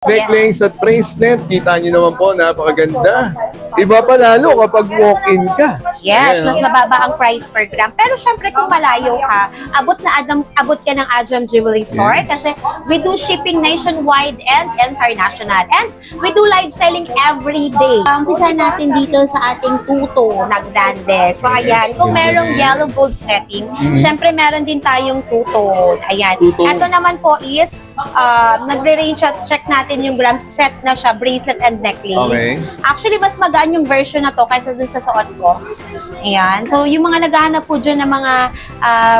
Necklace at bracelet, kita nyo naman po, napakaganda. Iba pa lalo kapag walk-in ka. Yes, Ayan, mas mababa ang price per gram. Pero syempre kung malayo ka, abot ka ng Ajam Jewelry Store Yes. kasi we do shipping nationwide and international. And we do live selling every day. Umpisa natin dito sa ating tuto na grande. So ayan, kung ganda merong rin. yellow gold setting, syempre meron din tayong tuto. Ayan. Tuto. Ito naman po is, nagre-range at check natin yung gram set na siya, bracelet and necklace. Okay. Actually, mas magaan yung version na to kaysa dun sa suot ko. Ayan. So, yung mga naghahanap po dyan ng mga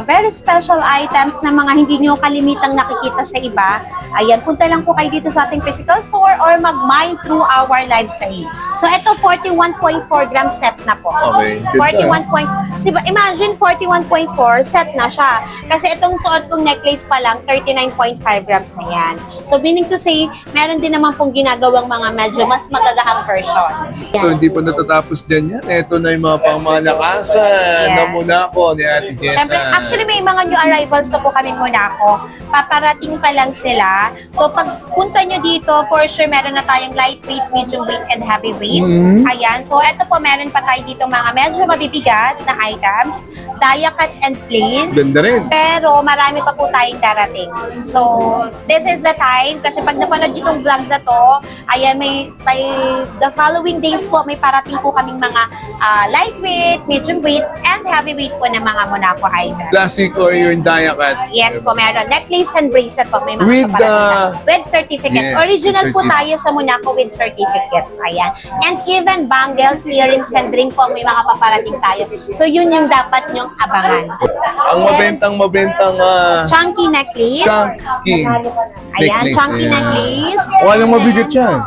very special items na mga hindi nyo kalimitang nakikita sa iba, ayan, punta lang po kayo dito sa ating physical store or mag-mine through our live sale. So, ito 41.4 gram set na po. Okay, ganda. imagine 41.4 set na siya. Kasi itong suot kong necklace pa lang, 39.5 grams na yan. So, meaning to say, meron din naman pong ginagawang mga medyo mas magagahang version. So hindi pa natatapos dyan yan. Ito na yung mga pangmalakasan Yes. na Monaco ni Ate Jessa. Siyempre, actually may mga new arrivals pa po kami muna ako. Paparating pa lang sila. So pag punta nyo dito, for sure meron na tayong lightweight, medium weight, and heavyweight. Ayan. So ito po, meron pa tayo dito mga medyo mabibigat na items. Dia cut and plain. Ganda rin. Pero marami pa po tayong darating. So, this is the time. Kasi pag napanood nyo itong vlog na to, ayan, by the following days po, may parating po kaming mga lightweight, medium weight, and heavyweight po na mga Monaco items. Classic or yung dia cut. Yes po, meron. Necklace and bracelet po. May mga With, paparating na. With certificate. yes, Original with po certificate. tayo sa Monaco with certificate. Ayan. And even bangles, earrings, and ring po, may mga paparating tayo. So, yun yung dapat nyong abangan. Ang mabentang Chunky necklace. chunky Ayan, necklace. chunky Ayan. necklace. Walang And mabigat then, yan.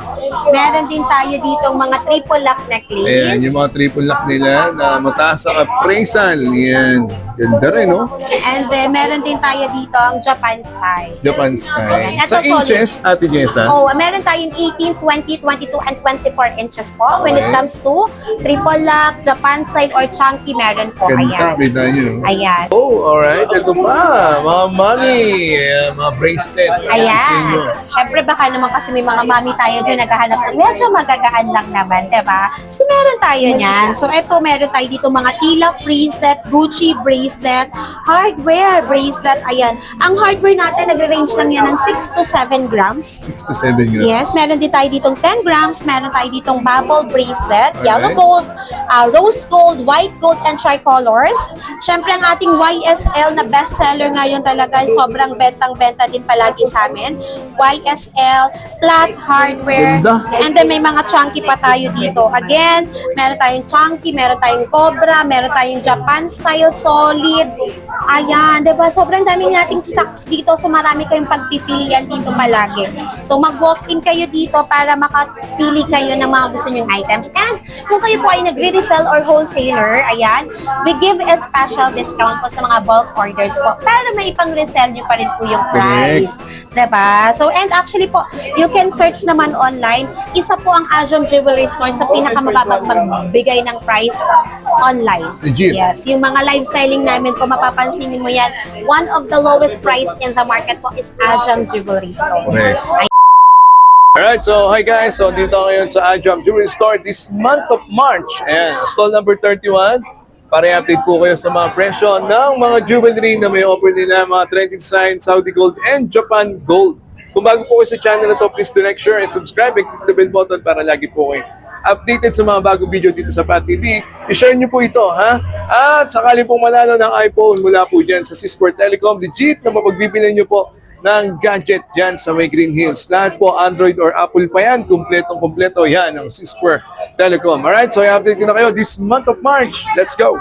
Meron din tayo dito mga triple lock necklace. Ayan, yung mga triple lock nila na mataas ang appraisal. Yan. Ganda rin, no? And then, meron din tayo dito ang Japan style. Japan style. Ayan, ito Sa solid. inches, Ate Jessa. Oh, meron tayong 18, 20, 22, and 24 inches po. When it Okay. comes to triple lock, Japan style, or chunky, meron po. Ganda, Ayan. kita nyo. Ayan. Oh, alright. Ito pa. Mga money. Mga bracelet. Sa inyo. Ayan. Siyempre, baka naman kasi may mga mami tayo dyan naghahanap ng medyo magagaan lang naman, diba? So, meron tayo niyan. So, eto, meron tayo dito mga Tila bracelet, Gucci bracelet, hardware bracelet. Ayan. Ang hardware natin, nag-range lang yan ng 6 to 7 grams. 6 to 7 grams. Yes, meron din tayo ditong 10 grams, meron tayo ditong bubble bracelet, yellow gold, rose gold, white gold, and tricolors. Siyempre, ang ating YSL na bestseller ngayon talaga, sobrang bentang-benta din palagi sa amin. YSL, flat hardware, Ganda. and then may mga chunky pa tayo dito. Again, meron tayong chunky, meron tayong cobra, meron tayong Japan style solid. Ayan, diba? Sobrang dami nating stocks dito, so marami kayong pagpipilian dito palagi. So mag-walk-in kayo dito para makapili kayo ng mga gusto nyong items. And kung kayo po ay nagre-resell or wholesaler, ayan, we give a special discount po sa mga bulk orders po para may pang-resell nyo pa rin po yung price. Diba? So, and actually po, you can search naman online. Isa po ang Ajam Jewelry Store sa pinakamababang magbigay ng price online. Legit. Yes, yung mga live selling namin po, mapapansin mo yan, one of the lowest price in the market po is Ajam Jewelry Store. Correct. Alright, so hi guys. So dito ngayon sa Ajam Jewelry Store this month of March. Ayan, stall number 31. Para i-update po kayo sa mga presyo ng mga jewelry na may offer nila, mga trending design, Saudi Gold, and Japan Gold. Kung bago po kayo sa channel na to, please to like, share, and subscribe, and click the bell button para lagi po kayo updated sa mga bagong video dito sa Pat TV. I-share nyo po ito, ha? At sakali pong manalo ng iPhone mula po dyan sa C-Sport Telecom, legit na mapagbibilan nyo po ng gadget dyan sa may Green Hills. Lahat po, Android or Apple pa yan, kumpletong-kumpleto yan ang C-Square Telecom. Alright, so i-update ko na kayo this month of March. Let's go!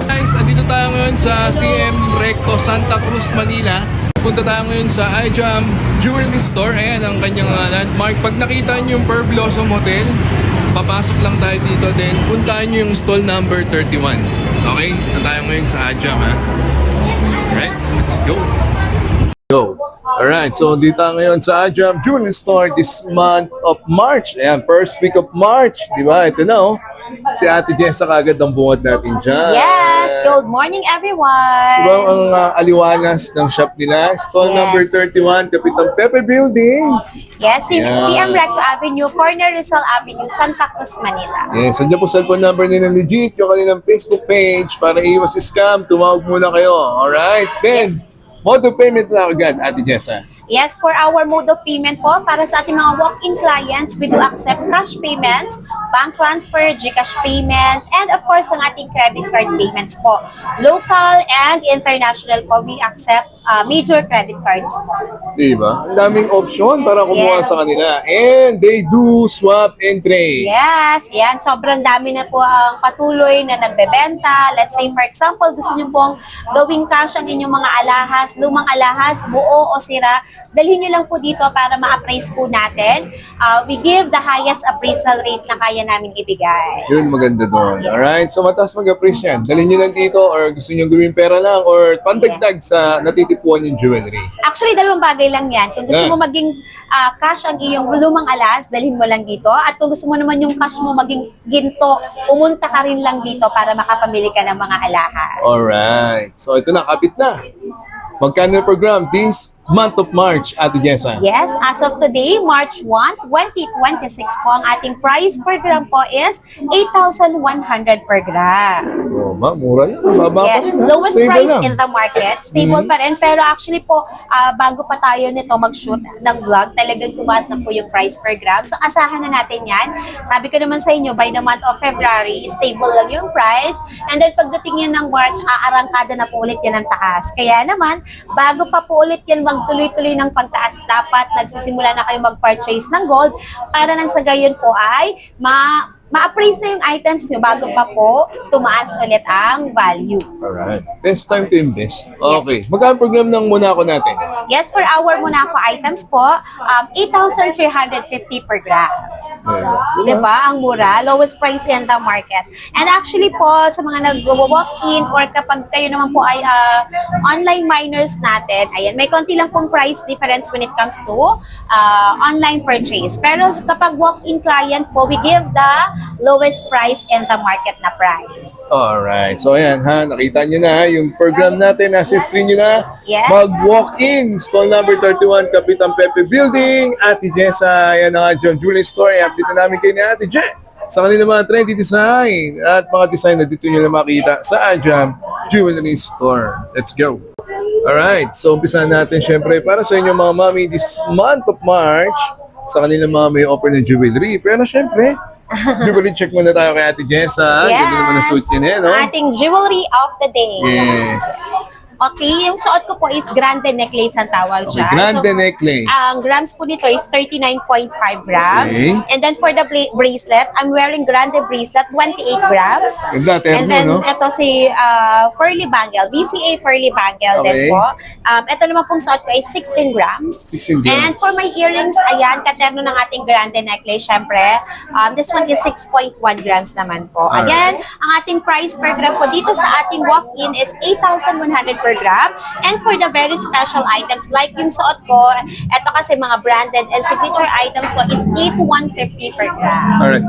Guys, andito tayo ngayon sa CM Recto Santa Cruz, Manila. Punta tayo ngayon sa Ajam Jewelry Store. Ayan ang kanyang landmark. Pag nakita nyo yung Pearl Blossom Hotel, papasok lang tayo dito. Then puntahan nyo yung stall number 31. Okay? Na tayo ngayon sa Ajam, ha? Alright, let's go! Go! Alright, so dito tayo ngayon sa Ajam Jewelry Store this month of March. Ayan, first week of March. Di ba? Ito na oh. Si Ate Jessa kagad ang bungad natin dyan. Yes, good morning everyone. Diba ang aliwalas ng shop nila? Stall Yes. number 31, Kapitan Pepe Building. Yes, Ayan. CM Recto Avenue, Corner Rizal Avenue, Santa Cruz, Manila. Yes, andyan po cellphone number nila legit, yung kanilang Facebook page para iwas scam. Tumawag muna kayo. Alright, then, mode of payment na agad, Ate Jessa. Yes, for our mode of payment po, para sa ating mga walk-in clients, we do accept cash payments, bank transfer, GCash payments, and of course, ang ating credit card payments po. Local and international po, we accept major credit cards po. Diba? Ang daming option para kumuha Yes. sa kanila. And they do swap and trade. Yes, yan. Sobrang dami na po ang patuloy na nagbebenta. Let's say, for example, gusto nyo pong gawing cash ang inyong mga alahas, lumang alahas, buo o sira, dalhin nyo lang po dito para ma-appraise po natin. We give the highest appraisal rate na kaya namin ibigay. Yun, maganda doon. Alright, so mataas mag-appraise yan. Dalhin nyo lang dito or gusto nyo gawin pera lang or pandagdag sa natitipuan yung jewelry. Actually, dalawang bagay lang yan. Kung gusto mo maging cash ang iyong lumang alas, dalhin mo lang dito. At kung gusto mo naman yung cash mo maging ginto, pumunta ka rin lang dito para makapamili ka ng mga alahas. Alright, so ito na, kapit na. Magkano per gram this month of March, Ate Jessa? Yes, as of today, March 1, 2026 po, ang ating price per gram po is 8,100 per gram. Oh, mura lang. Baba pa Yes, rin, ha? lowest Stable price lang. in the market. Stable pa rin. Pero actually po, bago pa tayo nito mag-shoot ng vlog, talagang tumaas na po yung price per gram. So, asahan na natin yan. Sabi ko naman sa inyo, by the month of February, stable lang yung price. And then, pagdating yan ng March, aarangkada na po ulit yan ng taas. Kaya naman, bago pa po ulit yan magtuloy-tuloy ng pagtaas, dapat nagsisimula na kayo mag-purchase ng gold para nang sa gayon po ay ma-appraise na yung items nyo bago pa po tumaas ulit ang value. Alright. Best time to invest. Okay. Yes. Magkano program ng Monaco natin? Yes, for our Monaco items po, 8,350 per gram. Diba? Ang mura. Lowest price in the market. And actually po, sa mga nag-walk-in or kapag kayo naman po ay online miners natin, ayan, may konti lang pong price difference when it comes to online purchase. Pero kapag walk-in client po, we give the lowest price in the market na price. Alright. So ayan ha, nakita nyo na yung program natin, nasa screen nyo na. Yes. Mag-walk-in. Stall number 31, Kapitan Pepe Building. Ate Jessa, ayan ang John Jewelry Store. Update na namin kayo ni Ate Je sa kanila mga trendy design at mga design na dito nyo na makita sa Ajam Jewelry Store. Let's go. Alright, so umpisa natin syempre para sa inyo mga mami this month of March sa kanila mga may offer ng jewelry. Pero syempre, jewelry check muna tayo kay Ate Jessa. Ganda naman ang suit niya, no? Ating jewelry of the day. Yes. Okay, yung suot ko po is grande necklace ang tawag Okay, dyan. grande So, necklace. ang grams po nito is 39.5 grams. Okay. And then for the bracelet, I'm wearing grande bracelet, 28 grams. Ganda, terno, And then no? ito si pearly bangle, VCA pearly bangle Okay. din po. Ito naman pong suot ko is 16 grams. 16 grams. And for my earrings, ayan, katerno ng ating grande necklace, syempre. This one is 6.1 grams naman po. Alright. Again, ang ating price per gram po dito sa ating walk-in is 8,100 per gram. And for the very special items like yung suot ko, ito kasi mga branded and signature items ko is 8,150 per gram. Alright.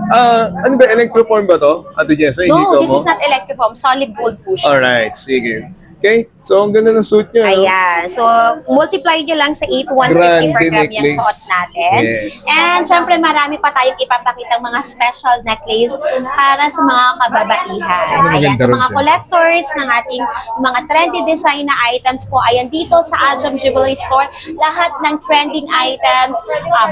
Ano ba, electroform ba to? Ate Jessa, hindi No, to this mo? is not electroform, solid gold po siya. Alright, sige. Okay, so ang ganda ng suit niya. no? Ayan. So, multiply nyo lang sa 8,150 per Grande gram yung necklace. suot natin. Yes. And syempre, marami pa tayong ipapakitang mga special necklace para sa mga kababaihan. Ano maganda Ayan, sa rin mga dyan? collectors ng ating mga trendy design na items po. Ayan, dito sa Ajam Jewelry Store, lahat ng trending items,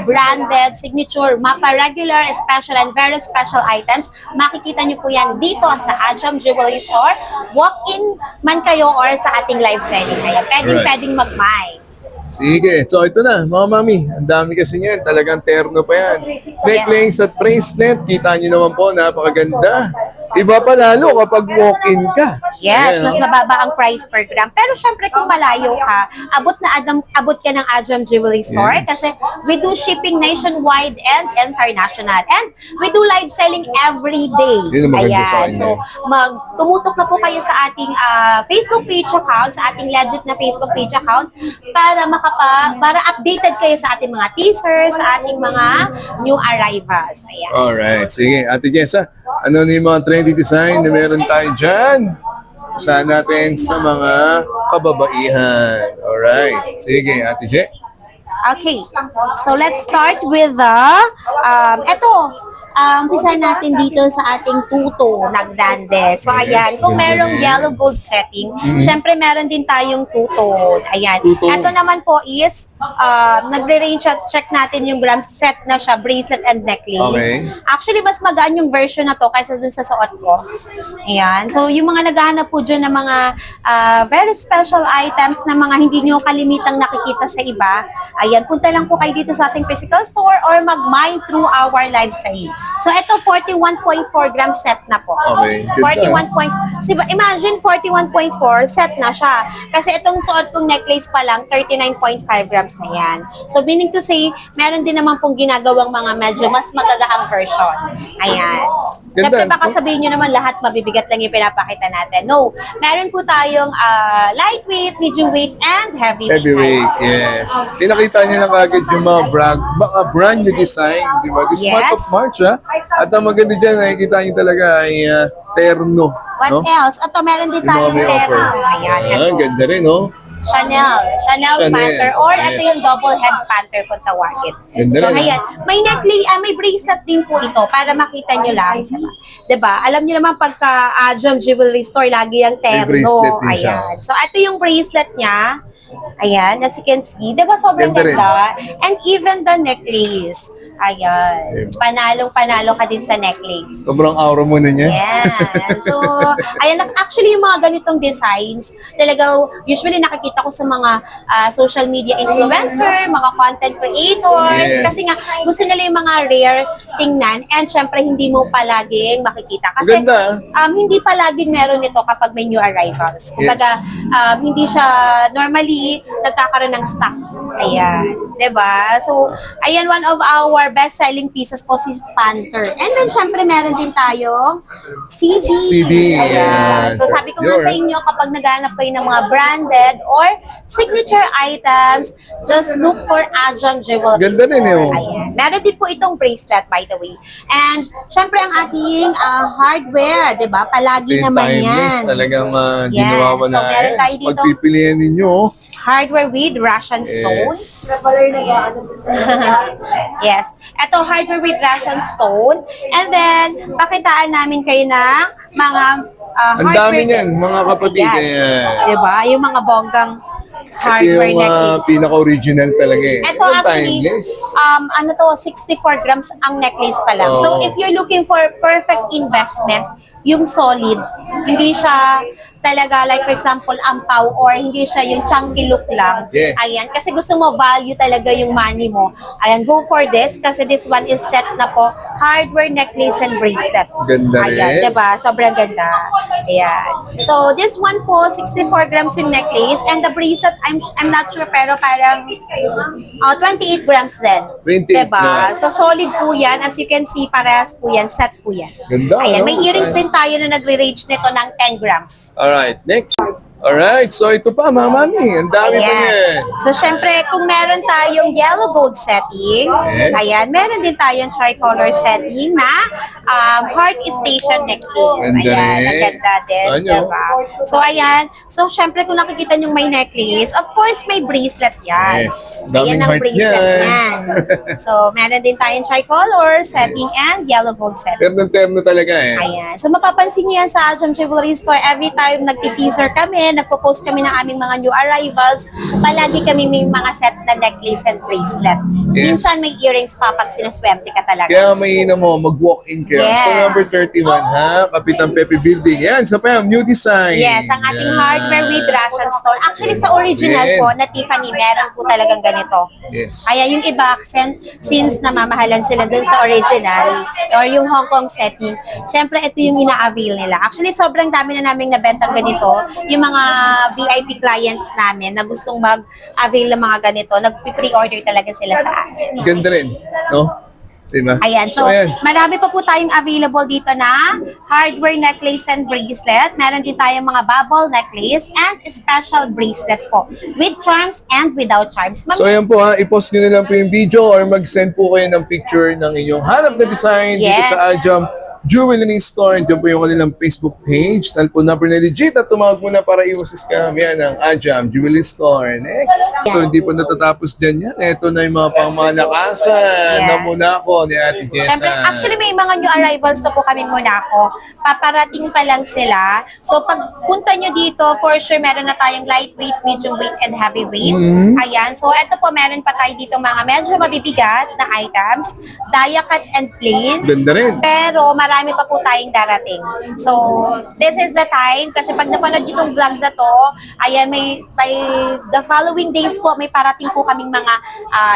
branded, signature, mapa regular, special, and very special items, makikita nyo po yan dito sa Ajam Jewelry Store. Walk-in man kayo or sa ating live selling. Ayan, pwedeng mag-buy. Sige, so ito na, mga mami. Ang dami kasi niyan, talagang terno pa yan. Necklace at bracelet, kita niyo naman po, napakaganda. Iba pa lalo kapag walk-in ka. Yes, Ayan, mas no? mababa ang price per gram. Pero syempre kung malayo ka, abot ka ng Ajam Jewelry Store Yes. kasi we do shipping nationwide and international. And we do live selling every day. Yun ang maganda sa kanya. So, tumutok na po kayo sa ating Facebook page account, sa ating legit na Facebook page account para para updated kayo sa ating mga teasers, sa ating mga new arrivals. Ayan. Alright, sige. Ate Jessa, ano na yung mga trendy design na meron tayo dyan? Saan natin sa mga kababaihan. Alright, sige, Ate Je. Okay, so let's start with the, umpisa natin dito sa ating tuto na grande. So ayan, kung merong yellow gold setting, syempre meron din tayong tuto. Ayan, Tuto. ito naman po is, nagre-range at check natin yung grams, set na siya, bracelet and necklace. Okay. Actually, mas magaan yung version na to kaysa dun sa suot ko. Ayan, so yung mga naghahanap po dyan ng mga very special items na mga hindi nyo kalimitang nakikita sa iba, ayan, punta lang po kayo dito sa ating physical store or mag-mine through our live sale. So, ito 41.4 gram set na po. Okay, ganda. imagine 41.4 set na siya. Kasi itong suot kong necklace pa lang, 39.5 grams na yan. So, meaning to say, meron din naman pong ginagawang mga medyo mas magagahang version. Ayan. Ganda. Siyempre, baka sabihin nyo naman lahat mabibigat lang yung pinapakita natin. No, meron po tayong lightweight, medium weight, and heavyweight. Heavyweight, yes. Pinakita niya lang agad yung mga brand new design, di ba? This month of Yes. March, ha? At ang maganda dyan, nakikita niyo talaga ay terno. What no? else? Ito, meron din Yung mga tayong may offer. terno. Ayan, Ah, ito. ganda rin, no? Chanel Chanel, panther, or ito yes. yung double head panther kung tawagin. Ganda So, rin, ayan. May necklace, may bracelet din po ito para makita nyo lang. Diba? Alam nyo naman pagka Jam Jewelry Store, lagi yung terno. bracelet din siya. Ayan. So, ito yung bracelet niya. Ayan, as you can see. Diba sobrang Ganda rin. ganda? And even the necklace. Ayan. Panalong-panalo ka din sa necklace. Sobrang aura mo na niya. Yan. So, ayan, actually yung mga ganitong designs, talaga usually nakikita ko sa mga social media influencer, mga content creators, Yes. kasi nga gusto nila yung mga rare tingnan and syempre hindi mo palaging makikita. Kasi Maganda. hindi palaging meron ito kapag may new arrivals. Kumbaga, hindi siya normally nagkakaroon ng stock. Ayan. 'Di ba? So, ayan, one of our best-selling pieces po si Panther. And then, syempre, meron din tayong CD. CD, Ayan. yeah. So, sabi ko nga That's sa inyo, kapag naghanap kayo ng mga branded or signature items, just look for Ajam Jewelry. Ganda din, eh, oh. Ayan. Meron din po itong bracelet, by the way. And, syempre, ang ating hardware, 'di ba? Palagi naman Timeless, yan. talagang di Yes. nawawala. So, meron tayo Sa dito. pagpipilian ninyo, Hardware with Russian stones. Yes. Ito, hardware with Russian stone. And then, pakitaan namin kayo ng mga ang dami niyan, mga kapatid. Ayan. Ayan. Diba? Yung mga bonggang Ito hardware yung necklace. pinaka-original talaga eh. Ito Yung actually, timeless. 64 grams ang necklace pa lang. Oh. So, if you're looking for perfect investment, yung solid, hindi siya talaga like for example ampaw or hindi siya yung chunky look lang. Yes. Ayan, kasi gusto mo value talaga yung money mo. Ayan, go for this kasi this one is set na po hardware necklace and bracelet. Ganda Ayan, rin. diba? Sobrang ganda. Ayan. So, this one po, 64 grams yung necklace and the bracelet, I'm not sure pero parang 28 grams din. 28 Diba? na. So, solid po yan. As you can see, parehas po yan. Set po yan. Ganda, Ayan, no? may earrings din tayo na nagre-range nito ng 10 grams. Alright, next. Alright, so ito pa, mga mami. Ang dami pa Ayan. yan. So, syempre, kung meron tayong yellow gold setting, Yes. ayan, meron din tayong tricolor setting na heart station necklace. Ganda Ayan, rin. ang ganda din, Ano? diba? So, ayan. So, syempre, kung nakikita nyo may necklace, of course, may bracelet yan. Yes. Daming Ayan ang heart bracelet yan. yan. So, meron din tayong tricolor setting Yes. and yellow gold setting. Terno talaga eh. Ayan. So, mapapansin niyo yan sa Ajam Jewelry Store. Every time nagti-teaser kami, nagpo-post kami ng aming mga new arrivals, palagi kami may mga set na necklace and bracelet. Yes. Minsan may earrings pa pag sinaswerte ka talaga. Kaya may mo, mag-walk-in kayo. Yes. So number 31 ha, Kapitan Pepe Building. Yan, sa pa new design. Yes, ang ating Yan. hardware with Russian stone. Actually, sa original Yan. po na Tiffany, meron po talagang ganito. Yes. Kaya yung iba, since namamahalan sila dun sa original or yung Hong Kong setting, syempre ito yung ina-avail nila. Actually, sobrang dami na naming nabentang ganito. Yung mga VIP clients namin na gustong mag-avail ng mga ganito, nag-pre-order talaga sila sa akin. Ganda rin, no? Diba? Ayan, so ayan. marami pa po tayong available dito na hardware necklace and bracelet. Meron din tayong mga bubble necklace and special bracelet po with charms and without charms. So ayan po ha, i-post nyo na lang po yung video or mag-send po kayo ng picture ng inyong hanap na design dito Yes. sa Ajam Jewelry Store. Diyan po yung kanilang Facebook page. Cellphone number na legit at tumawag mo na para iwas sa scam. Yan ang Ajam Jewelry Store. Next. So hindi po natatapos dyan yan. Ito na yung mga pangmalakasan Yes. na muna ako ni Ate Jessa. Siyempre, actually may mga new arrivals pa po kami muna ako. Paparating pa lang sila. So pag punta nyo dito, for sure meron na tayong lightweight, medium weight, and heavyweight. Ayan. So ito po, meron pa tayo dito mga medyo mabibigat na items. Dia cut and plain. Ganda rin. Pero marami pa po tayong darating. So, this is the time. Kasi pag napanood nyo itong vlog na to, ayan, by the following days po, may parating po kaming mga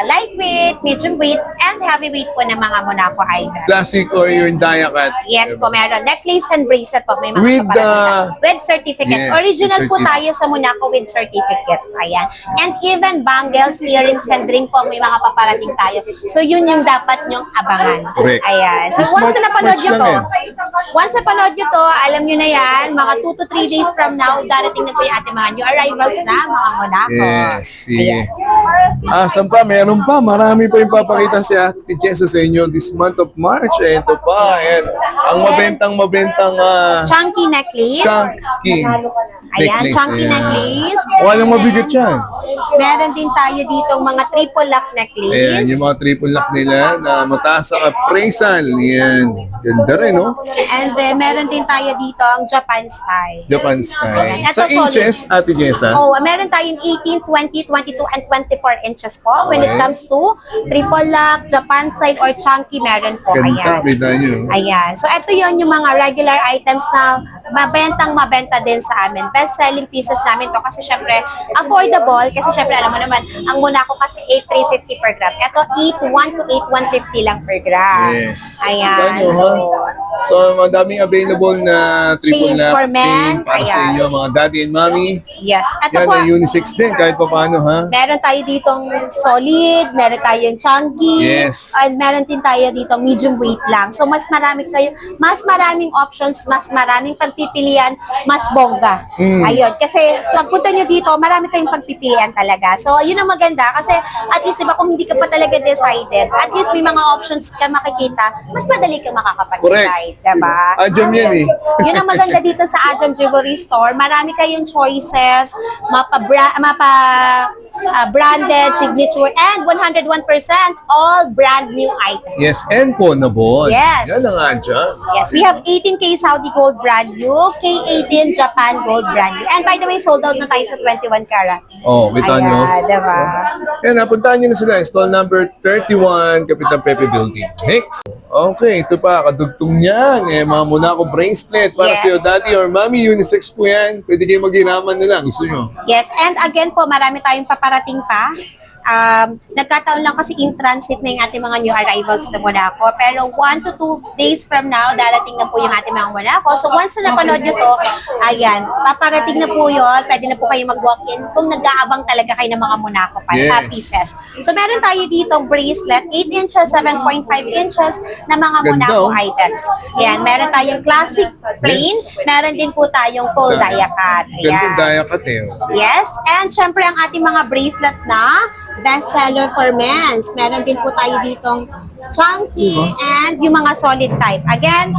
lightweight, medium weight, and heavyweight po na mga Monaco items. Classic or yung dia cut. Yes po, meron. Necklace and bracelet po. May mga With paparating na. With certificate. yes, Original with po certificate. tayo sa Monaco with certificate. Ayan. And even bangles, earrings, and ring po, may mga paparating tayo. So, yun yung dapat nyong abangan. Correct. Ayan. So, Smart- once na napanood smart nyo lang to, yan. once na panood nyo to, alam nyo na yan, mga 2 to 3 days from now, darating na po yung ating mga new arrivals na mga Monaco. Yes. Ayan. Saan pa? Meron pa. Marami pa yung papakita si Ate Jessa sa inyo this month of March. Ito pa. Ayan. Ang mabentang Chunky necklace. chunky Ayan, necklace. chunky Ayan. necklace. Walang And mabigat then, yan. Meron din tayo dito mga triple lock necklace. Ayan, yung mga triple lock nila na mataas ang appraisal. Ayan. Ganda rin, no? And then, meron din tayo dito ang Japan style. Japan style. Ayan. Ito, Sa inches, Ate Jessa. Oh, meron tayong 18, 20, 22, and 24 inches po. When it Okay. comes to triple lock, Japan style, or chunky, meron po. Ganda, Ayan. kita nyo. Ayan. So, ito yon yung mga regular items na mabenta din sa amin. Best-selling pieces namin to kasi syempre affordable kasi syempre alam mo naman, ang Monaco kasi 8,350 per gram. Ito 8,1 to 8,150 lang per gram. Yes. Ayan. Kita nyo, So, ha? So, madaming available na triple Chains lock for men. chain para sa Ayan. inyo, mga daddy and mommy. yes. Ito Yan po, ay unisex din, kahit pa paano, ha? meron tayo ditong solid, meron tayong chunky, Yes. and meron din tayo ditong medium weight lang. So, mas maraming options, mas maraming pagpipilian, mas bongga. Ayun. Kasi, pagpunta nyo dito, marami kayong pagpipilian talaga. So, yun ang maganda. Kasi, at least, diba, kung hindi ka pa talaga decided, at least may mga options ka makikita, mas madali kang makakapag-decide. Diba? Ajam yan, eh. Yun ang maganda dito sa Ajam Jewelry Store. Marami kayong choices, branded, signature, and 101% all brand new items. Yes, and Ponabon. Yes. Yan ang Ajam. Yes, we have 18K Saudi Gold brand new, K18 Japan Gold brand new. And by the way, sold out na tayo sa 21 karat. Oh, kita nyo. Ayan, diba? Yan, napuntahan nyo na sila. Stall number 31, Kapitan Pepe Building. Next. Okay, ito pa. Kadugtong niyan. Mga Monaco bracelet para Yes. sa iyo, daddy or mommy. Unisex po yan. Pwede kayo maghiraman na lang. Gusto nyo. Yes, and again po, marami tayong paparating pa. Nagkataon lang kasi in transit na yung ating mga new arrivals na Monaco. Pero 1 to 2 days from now, darating na po yung ating mga Monaco. So once na napanood nyo to, ayan, paparating na po yun. Pwede na po kayo mag-walk-in kung nag-aabang talaga kayo ng mga Monaco Yes. pieces. So meron tayo dito bracelet, 8 inches, 7.5 inches na mga Ganda, Monaco oh. items. Ayan, meron tayong classic plain, Yes. meron din po tayong full dia cut. Ganda Ayan. daya cut eh. Yes, and syempre ang ating mga bracelet na best seller for men's. Meron din po tayo ditong chunky and yung mga solid type. Again,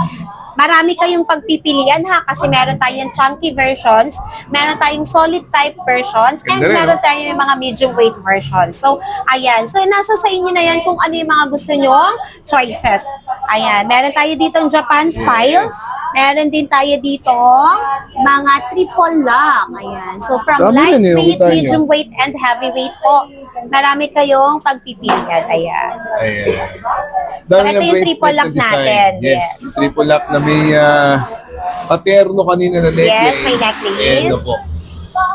marami kayong pagpipilian ha kasi meron tayong chunky versions, meron tayong solid type versions, and Ganda rin, meron tayong mga medium weight versions. So, ayan. So, nasa sa inyo na yan kung ano yung mga gusto nyong choices. Ayan. Meron tayo ditong Japan style. Yes. Meron din tayo ditong mga triple lock. Ayan. So, from Dami yan eh, lightweight, nakita nyo. medium weight, and heavyweight po. Marami kayong pagpipilian. Ayan. Ayan. So, Dami ito ng yung bracelet triple lock na design. natin. Yes. Yes. Triple lock na may paterno kanina na necklace. Yes, may necklace. Ayan na po.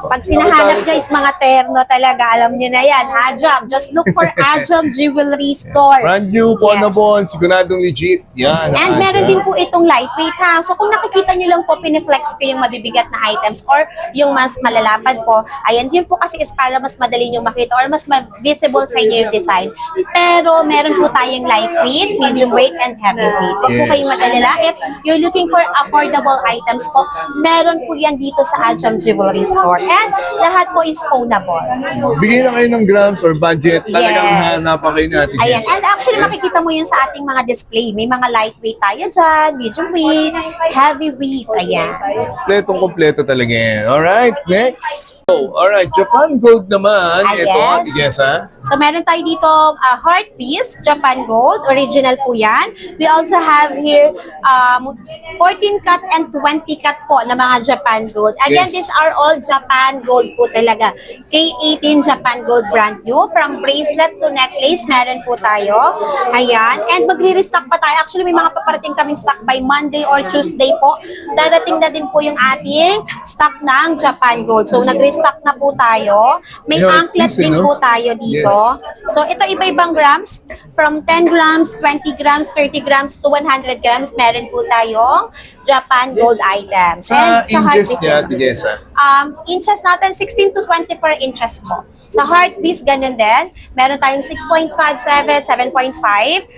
Pag sinahanap guys, mga terno talaga, alam nyo na yan. Ajam, just look for Ajam Jewelry Store. Brand new, Ponabon, siguradong legit. Yan. And meron din po itong lightweight ha. So kung nakikita nyo lang po, piniflex ko yung mabibigat na items or yung mas malalapad po. Ayan, yun po kasi is para mas madali nyo makita or mas visible sa inyo yung design. Pero meron po tayong lightweight, medium weight, and heavyweight. Huwag po kayong mag-alala. If you're looking for affordable items po, meron po yan dito sa Ajam Jewelry Store. And lahat po is phoneable. Bigyan na kayo ng grams or budget. Talagang Yes. hanapan kayo natin. Ayan. And actually, makikita mo yun sa ating mga display. May mga lightweight tayo dyan, medium weight, heavyweight. Ayan. Kompletong-kompleto talaga yan. Alright, next. Oh, alright, Japan Gold naman. Ah, Ito, yes. yes ha? So, meron tayo dito heart piece, Japan Gold. Original po yan. We also have here 14 cut and 20 cut po na mga Japan Gold. Again, Yes. these are all Japan Gold po talaga. K18 Japan Gold brand new. From bracelet to necklace, meron po tayo. Ayan. And magre-restock pa tayo. Actually, may mga paparating kaming stock by Monday or Tuesday po. Darating na din po yung ating stock ng Japan Gold. So, nag-restock na po tayo. May Heart anklet piece, din no? po tayo dito. Yes. So, ito iba-ibang grams. From 10 grams, 20 grams, 30 grams to 100 grams, meron po tayong Japan Gold items. Sa heart inches piece niya, din. yes ha? Inches natin, 16 to 24 inches po. Sa heart piece, ganun din. Meron tayong 6.57, 7.5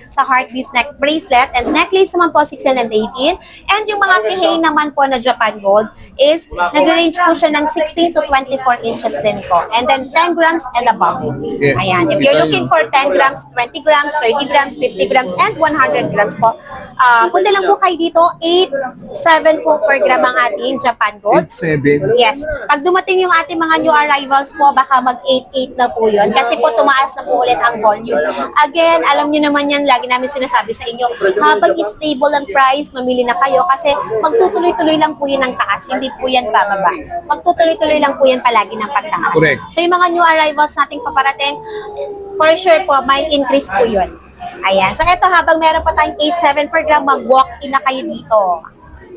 sa heart piece neck bracelet, and necklace naman po 16 and 18. And yung mga pihey naman po na Japan Gold is nag-range po siya ng 16 to 24 inches din po. And then 10 grams and above. Yes. Ayan. If you're looking for 10 grams, 20 grams, 30 grams, 50 grams, and 100 grams po, punta lang po kayo dito. 8.7 po per gram ang ating Japan Gold. 8.7. Yes. Pag dumating yung ating mga new arrivals po, baka mag-8.8 na po yun. Kasi po tumaas na po ulit ang volume. Again, alam nyo naman yan, lagi namin sinasabi sa inyo, habang stable ang price, mamili na kayo kasi magtutuloy-tuloy lang po yun ng taas. Hindi po yan bababa. Magtutuloy-tuloy lang po yan palagi ng pagtaas. Correct. So yung mga new arrivals nating paparating, for sure po, may increase po yun. Ayan. So eto, habang meron pa tayong 8.7 per gram, mag-walk-in na kayo dito.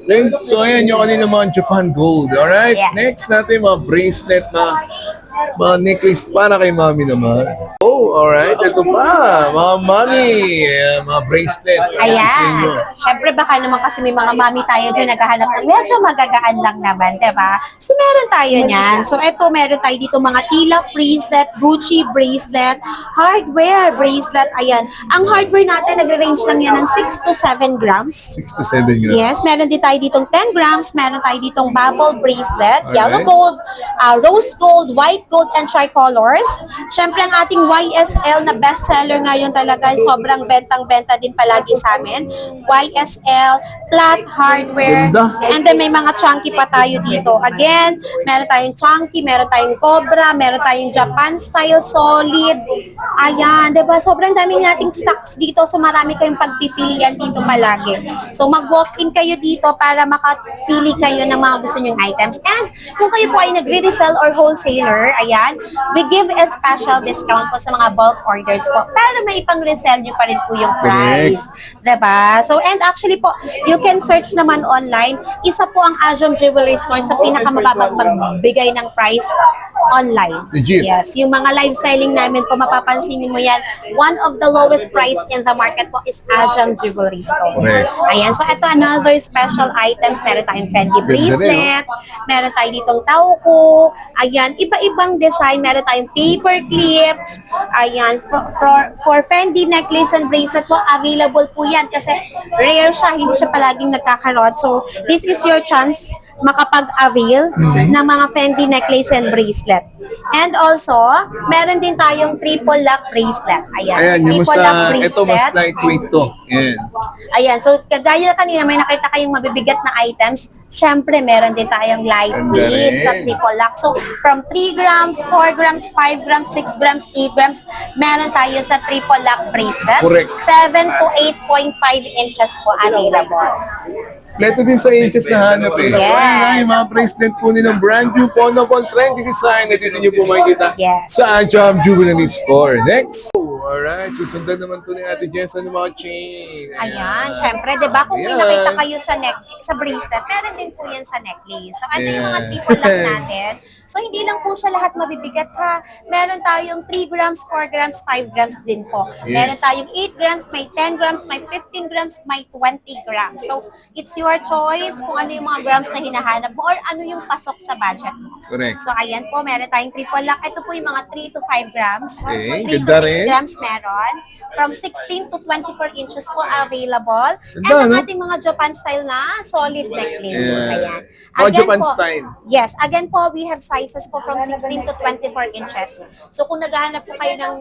Okay, so ayan yung kanina mga Japan Gold. Alright, Yes. next natin mga bracelet na mga necklace para kay mami naman. Oh, alright, ito pa, mga mami, mga bracelet. Sa inyo. Ayan. Siyempre baka naman kasi may mga mami tayo dyan naghahanap ng medyo magagaan lang naman, diba? So meron tayo niyan. So eto, meron tayo dito mga Tila bracelet, Gucci bracelet, hardware bracelet. Ayan. Ang hardware natin nagre-range lang yan ng 6 to 7 grams. 6 to 7 grams. Yes, meron din tayo ditong 10 grams, meron tayo ditong bubble bracelet, Alright. yellow gold, rose gold, white gold, and tricolors. Siyempre, ang ating YSL na bestseller ngayon talaga, sobrang bentang-benta din palagi sa amin. YSL, flat hardware, Ganda. and then may mga chunky pa tayo dito. Again, meron tayong chunky, meron tayong cobra, meron tayong Japan style solid. Ayan, diba? Sobrang daming nating stocks dito, so marami kayong pagpipilian dito palagi. So, mag-walk-in kayo dito para makapili kayo ng mga gusto nyong items. And kung kayo po ay nagre-resell or wholesaler, ayan, we give a special discount po sa mga bulk orders po para may pang-resell nyo pa rin po yung price. Diba? So, and actually po, you can search naman online. Isa po ang Ajam Jewelry Store sa pinakamababang magbigay ng price online. Legit. Yes, yung mga live selling namin po, mapapansin mo yan, one of the lowest price in the market po is Ajam Jewelry Store. Correct. Ayan, so ito another special items. Meron tayong Fendi Ganda bracelet, meron tayo ditong tauko, ayan, iba-ibang design, meron tayong paper clips, ayan, for Fendi necklace and bracelet po, available po yan kasi rare siya, hindi siya palaging nagkakarot. So, this is your chance makapag-avail ng mga Fendi necklace and bracelet. And also, meron din tayong triple lock bracelet. Ayan, Ayan, so yung triple mas, lock ito mas bracelet. lightweight to. Ayan. Ayan, so kagaya na kanina may nakita kayong mabibigat na items, syempre meron din tayong lightweight Ganda sa rin. triple lock. So from 3 grams, 4 grams, 5 grams, 6 grams, 8 grams, meron tayo sa triple lock bracelet. Correct. 7 to 8.5 inches po available. Leto din sa inches na hanap eh. So Yes. ayan nga, yung mga bracelet po nilang brand new, Ponabon, trendy design na dito nyo po makikita Yes. sa Ajam Jewelry Store. Next. Alright, susundan naman po ni Ate Jessa ng mga chain. Ayan, syempre, di ba? Kung may Ayan. nakita kayo sa bracelet, meron din po yan sa necklace. So, ano yung mga Ayan. triple lock natin? So, hindi lang po siya lahat mabibigat ha. Meron tayong 3 grams, 4 grams, 5 grams din po. Meron Yes. tayong 8 grams, may 10 grams, may 15 grams, may 20 grams. So, it's your choice kung ano yung mga grams na hinahanap mo or ano yung pasok sa budget mo. Correct. So, ayan po, meron tayong triple lock. Ito po yung mga 3 to 5 grams. Okay, 3 to ganda 6 rin. grams meron. From 16 to 24 inches po available. Ganda, And ang no? ating mga Japan style na solid necklace. Yeah. Ayan. Mga Japan style. Yes. Again po, we have sizes po from 16 to 24 inches. So kung naghahanap po kayo ng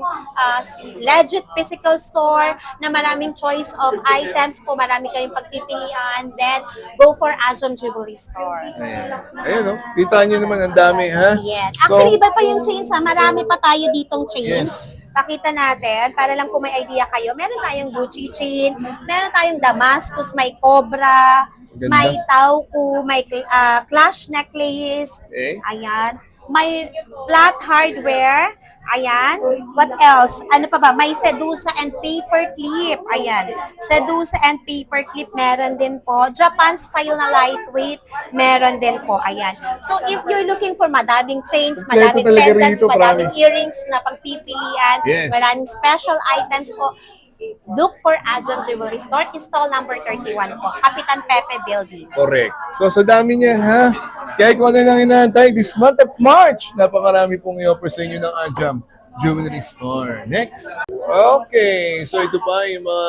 legit physical store na maraming choice of items po, marami kayong pagpipilian, then go for Ajam Jubilee Store. Ayan. Ayan, no? Kita nyo naman ang dami, ha? Yes. So, Actually, iba pa yung chains ha. Marami pa tayo ditong chains. Yes. Pakita natin, para lang kung may idea kayo. Meron tayong Gucci chain, meron tayong Damascus, may Cobra, Ganda. may Tauku, may Clash necklace. Okay. Ayan. May flat hardware. Ayan. What else? Ano pa ba? May Sedusa and paper clip. Ayan. Sedusa and paper clip meron din po. Japan style na lightweight meron din po. Ayan. So if you're looking for madaming chains, Kompleto madaming talaga pendants, rito, madaming promise. earrings na pagpipilian, Yes. maraming special items po, look for Ajam Jewelry Store, stall number 31 po, Kapitan Pepe Building. Correct. So sa dami niyan, ha? Kaya kung ano lang inaantay, this month of March, napakarami pong i-offer sa inyo ng Ajam Jewelry Store. Next. Okay. So ito pa yung mga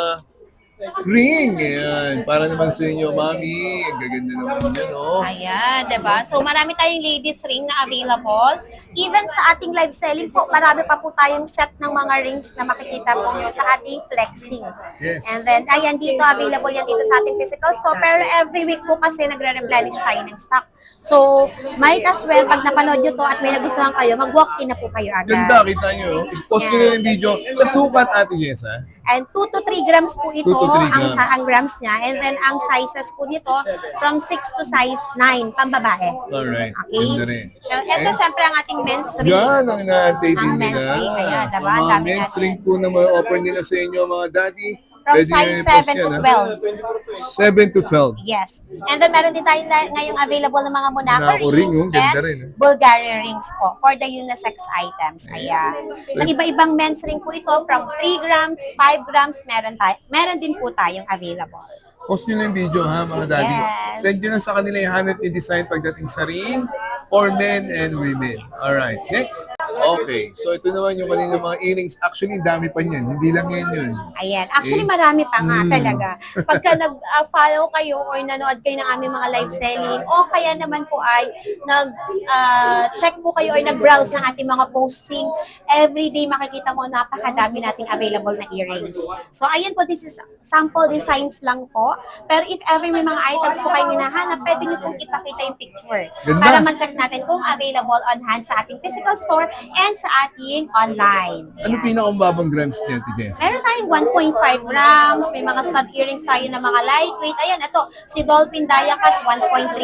ring. Ayan. Para naman sa inyo, mami. Ang gaganda naman yun, oh. Ayan, diba? So, marami tayong ladies ring na available. Even sa ating live selling po, marami pa po tayong set ng mga rings na makikita po nyo sa ating flexing. Yes. And then, ayan, dito available yan dito sa ating physical store. Pero every week po kasi nagre-replenish tayo ng stock. So, might as well, pag napanood nyo to at may nagustuhan kayo, mag-walk-in na po kayo agad. Ganda, kita nyo. Post nyo na yung video sa sukat, Ate Jess, ha? And 2 to 3 grams po ito, 2 to 3 ang, grams. ang grams niya. And then, ang sizes po nito, from 6 to size 9, pambabae. Alright. Okay? Ganda rin. So, ito syempre ang ating men's ring. Yan ang inaantay din Ang men's nila. ring, ayan, So, diba? Ang mga dami men's natin. ring po na ma-offer nila sa inyo, mga daddy. From Pwede nyo size i-post 7 to yan, ha? 7 12. to 12. Yes. And then meron din tayo ngayong available ng mga Monaco Monaco ring, rings oh, ganda and rin, eh. Bulgarian rings po for the unisex items. Ayan. So iba-ibang men's ring po ito from 3 grams, 5 grams, meron din po tayong available. Post nyo lang yung video, ha, mga daddy. Yes. Send nyo lang sa kanila yung hanap yung design pagdating sa ring for men and women. Alright, next. Okay, so ito naman yung kanila mga earrings. Actually, dami pa niyan. Hindi lang yan yun. Ayan. Actually, marami pa nga talaga. Pagka nag-follow kayo or nanood kayo ng aming mga live selling, o kaya naman po ay nag-check po kayo or nag-browse ng ating mga posting, everyday makikita mo napakadami nating available na earrings. So, ayan po, this is sample designs lang po. Pero if ever may mga items po kayong hinahanap, pwede nyo pong ipakita yung picture Ganda. para ma-check natin kung available on hand sa ating physical store and sa ating online. Ano Ayan. pinakambabang grams niya, Ate Jess? Meron tayong 1.5 grams, may mga stud earrings tayo na mga lightweight. Ayan, ito, si Dolphin Diacut, 1.3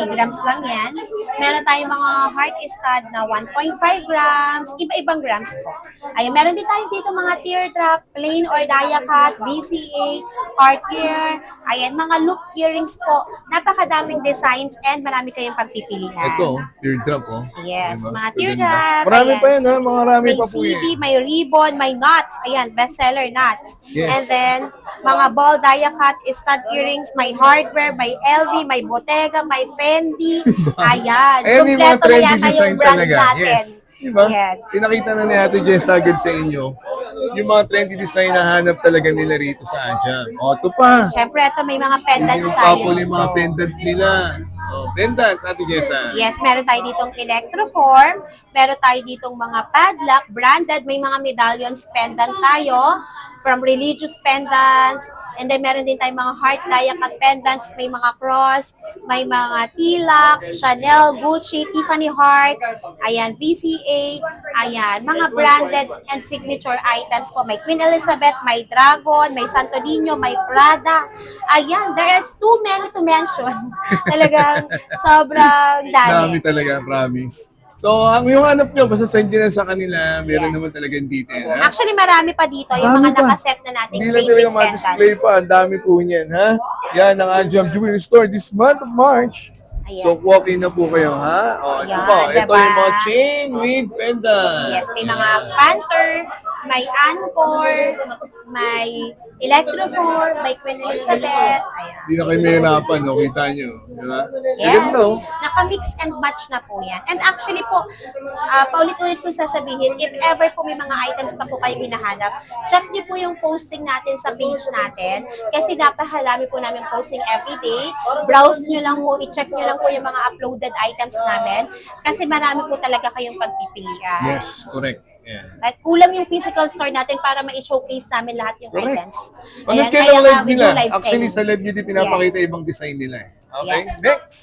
grams lang yan. Meron tayong mga heart stud na 1.5 grams, iba-ibang grams po. Ayan, meron din tayo dito mga teardrop, plain or Diacut, VCA, Cartier. Ayan, mga loop earrings po. Napakadaming designs and marami kayong pagpipilian. Ito, teardrop, oh. Yes, Diba? mga Maganda. teardrop. Marami ayan, pa yan, ha? Marami may pa po CD, yan. may ribbon, may nuts. Ayan, bestseller nuts. Yes. And then, mga ball Diacut, stud earrings, may hardware, may LV, may Bottega, may Fendi. Ayan, Ayan yung mga kumpleto na trendy yata design yung brand talaga. natin. Yes. Diba? Ayan. Pinakita na ni Ate Jess agad sa inyo yung mga trendy design na hanap talaga nila rito sa Ajam. O, ito pa. Siyempre, ito may mga pendants Yung tayo couple yung mga dito. pendant nila. O, pendant, Ate Jess, ha? Yes, meron tayo ditong electroform, meron tayo ditong mga padlock, branded, may mga medallions pendant tayo, from religious pendants, and then meron din tayong mga heart Diacut pendants, may mga cross, may mga tilak, Chanel, Gucci, Tiffany Heart, ayan, VCA, ayan, mga branded and signature items po. May Queen Elizabeth, may Dragon, may Santo Niño, may Prada. Ayan, there is too many to mention. Talagang sobrang Dami dami. talaga, promise. So, ang yung hanap nyo, basta send nyo na sa kanila, meron naman talagang detail, ha? Actually, marami pa dito yung Dami mga pa. nakaset na nating Hindi lang chain talaga link ma-display pendants. pa. Ang dami po niyan, ha? Yan ang Ajam Jewelry Store this month of March. Ayan. So, walk in na po kayo, ha? O, ito Ayan, po. Ito diba? yung mga chain with pendant. Yes, may mga Panther, may Anchor, may Electrofor, may Queen Elizabeth. Ayan. Hindi na kayo mahirapan, no? Kita nyo. Di ba? Yes. Ganda, oh. Naka-mix and match na po yan. And actually po, paulit-ulit ko sasabihin, if ever po may mga items pa po kayong hinahanap, check niyo po yung posting natin sa page natin. Kasi napakalami po namin posting everyday. Browse nyo lang po, i-check nyo lang po yung mga uploaded items namin. Kasi marami po talaga kayong pagpipilian. Yes, correct. Yeah. At kulang yung physical store natin para ma-showcase namin lahat yung Correct. items. Panood Ayan, kayo kaya ng nga, live we do nila. live Actually, selling. sa live nyo din pinapakita Yes. ibang design nila. Okay, Yes. next.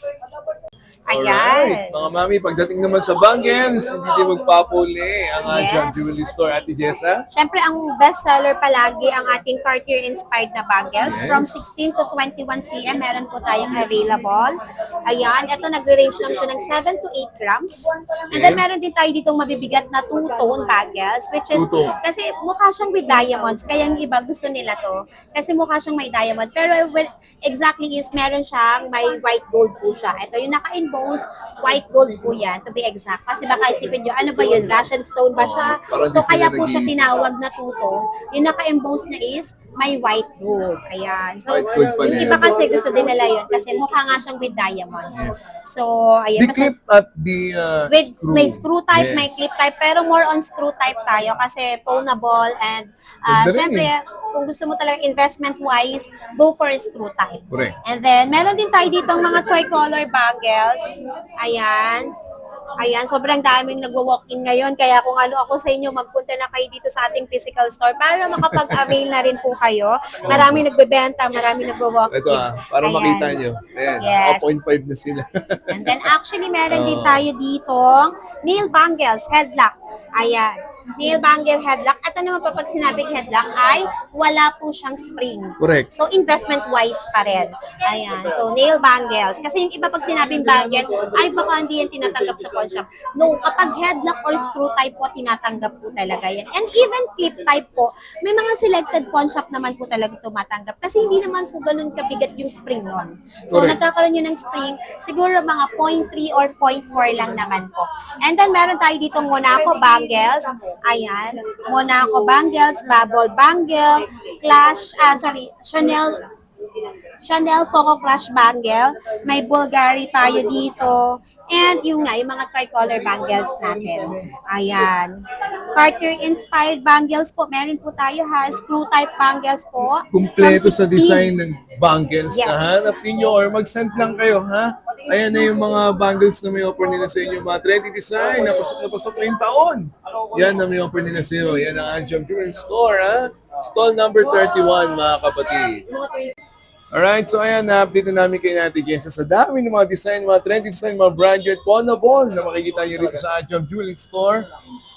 Ayan. Alright, mga mami, pagdating naman sa bangles, hindi din magpapuli ang Ajam Yes. Jewelry Store, Ate Jessa. Siyempre, ang best seller palagi ang ating Cartier-inspired na bangles. Yes. From 16 to 21 cm, meron po tayong available. Ayan, ito nagre-range lang siya ng 7 to 8 grams. And then, meron din tayo ditong mabibigat na two-tone bangles, which is, Two-tone. kasi mukha siyang with diamonds, kaya yung iba gusto nila to. Kasi mukha siyang may diamond. Pero well, exactly is, meron siyang may white gold po siya. Ito yung naka-emboss, white gold po yan, to be exact. Kasi baka isipin nyo, ano ba yun? Russian stone ba siya? Parang So, di sila kaya po siya nag-iisip. tinawag na two-tone. Yung naka-emboss niya is may white gold. Ayan. So, White gold pala yung yun. iba kasi gusto din nila yun kasi mukha nga siyang with diamonds. Yes. So, ayan. The clip at the With, screw. may screw type, Yes. may clip type, pero more on screw type tayo kasi pwnable and Ganda rin syempre, eh. kung gusto mo talaga investment-wise, go for a screw type. Correct. And then, meron din tayo dito mga tricolor bangles. Ayan. Ayan, sobrang daming nagwo-walk-in ngayon. Kaya kung ano ako sa inyo, magpunta na kayo dito sa ating physical store para makapag-avail na rin po kayo. Maraming nagbebenta, maraming nagwo-walk-in. Ito para Ayan. makita nyo. Ayan, Yes. 0.5 na sila. And then actually, meron din tayo ditong nail bangles, headlock. Ayan. Nail bangle headlock. At ano naman pa pag sinabing headlock ay wala po siyang spring. Correct. So, investment-wise pa rin. Ayan. So, nail bangles. Kasi yung iba pag sinabing bangle, ay baka hindi yan tinatanggap sa pawn shop. No, kapag headlock or screw type po, tinatanggap po talaga yan. And even clip type po, may mga selected pawn shop naman po talaga tumatanggap. Kasi hindi naman po ganun kabigat yung spring nun. So, Correct. nagkakaroon yun ng spring, siguro mga 0.3 or 0.4 lang naman po. And then, meron tayo ditong Monaco bangles. Ayan. Monaco bangles, bubble bangle, Chanel Coco Crush bangle. May Bulgari tayo dito. And yung nga, yung mga tricolor bangles natin. Ayan. Cartier-inspired bangles po. Meron po tayo ha. Screw type bangles po. Kumpleto From sa 16. design ng bangles Yes. na hanap ninyo or mag-send lang kayo, ha? Ayan na yung mga bangles na may offer nila sa inyo. Mga trendy design, na pasok na yung taon. Yan na may offer nila sa inyo. Yan ang Ajam Jewelry Store, ha? Stall number 31, mga kapatid. Alright, so ayan, na-update na namin kayo natin Jessa sa dami ng mga design, mga trendy design, mga branded, pawnable na makikita nyo rito sa Ajam Jewelry Store.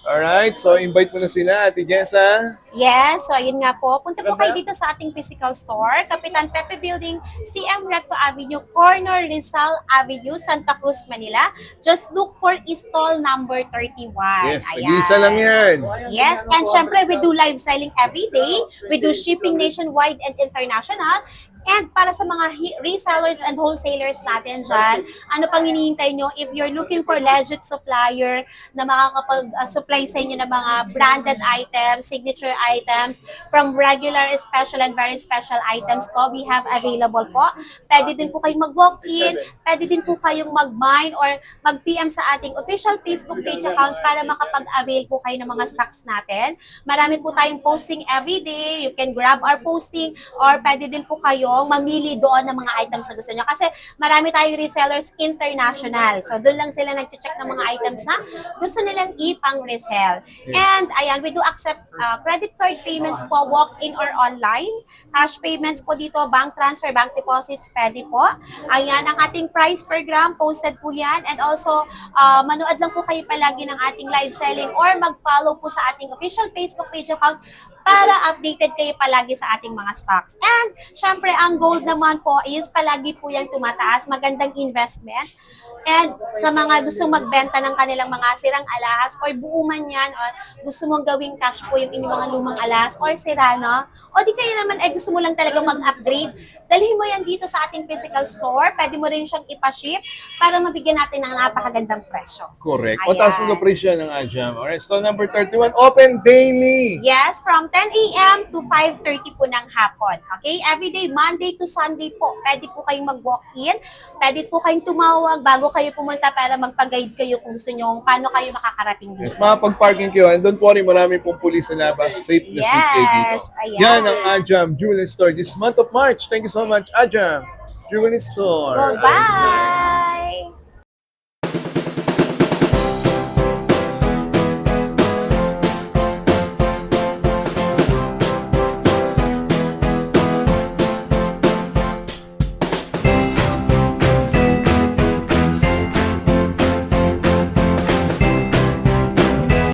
Alright, so invite mo na sila, Ate Jessa. Yes, so ayun nga po. Punta po kayo dito sa ating physical store, Kapitan Pepe Building, CM Recto Avenue, corner Rizal Avenue, Santa Cruz, Manila. Just look for stall number 31. Yes, nag-iisa lang yan. Yes, and syempre we do live selling every day. We do shipping nationwide and international. And para sa mga resellers and wholesalers natin dyan, ano pang hinihintay nyo? If you're looking for legit supplier na makakapag-supply sa inyo ng mga branded items, signature items, from regular, special, and very special items po, we have available po. Pwede din po kayong mag-walk-in, pwede din po kayong mag-mine or mag-PM sa ating official Facebook page account para makapag-avail po kayo ng mga stocks natin. Marami po tayong posting every day. You can grab our posting or pwede din po kayo mamili doon ng mga items na gusto nyo. Kasi marami tayong resellers international. So, doon lang sila nag-check ng mga items na gusto nilang ipang-resell. Yes. And, ayan, we do accept credit card payments po, walk-in or online. Cash payments po dito, bank transfer, bank deposits, pwede po. Ayan, ang ating price per gram, posted po yan. And also, manood lang po kayo palagi ng ating live selling or mag-follow po sa ating official Facebook page account para updated kayo palagi sa ating mga stocks. And, syempre, ang gold naman po is palagi po yan tumataas. Magandang investment. And sa mga gusto magbenta ng kanilang mga sirang alahas or buo man yan, or gusto mong gawing cash po yung inyong mga lumang alahas or sira, no? O di kaya naman ay gusto mo lang talaga mag-upgrade, dalhin mo yan dito sa ating physical store. Pwede mo rin siyang ipaship para mabigyan natin ng napakagandang presyo. Correct. Ayan. Mataas ang presyo ng Ajam. Alright, stall number 31, open daily. Yes, from 10 a.m. to 5:30 po ng hapon. Okay? Everyday, Monday to Sunday po. Pwede po kayong mag-walk-in. Pwede po kayong tumawag bago kayo pumunta para magpa-guide kayo kung gusto nyo paano kayo makakarating dito. Yes, makapag-parking kayo. And don't worry, marami pong pulis na labas. Safe na safe kayo dito. Yes, ayan. Yan ang Ajam Jewelry Store this month of March. Thank you so much, Ajam Jewelry Store. Go, Nice, nice. bye!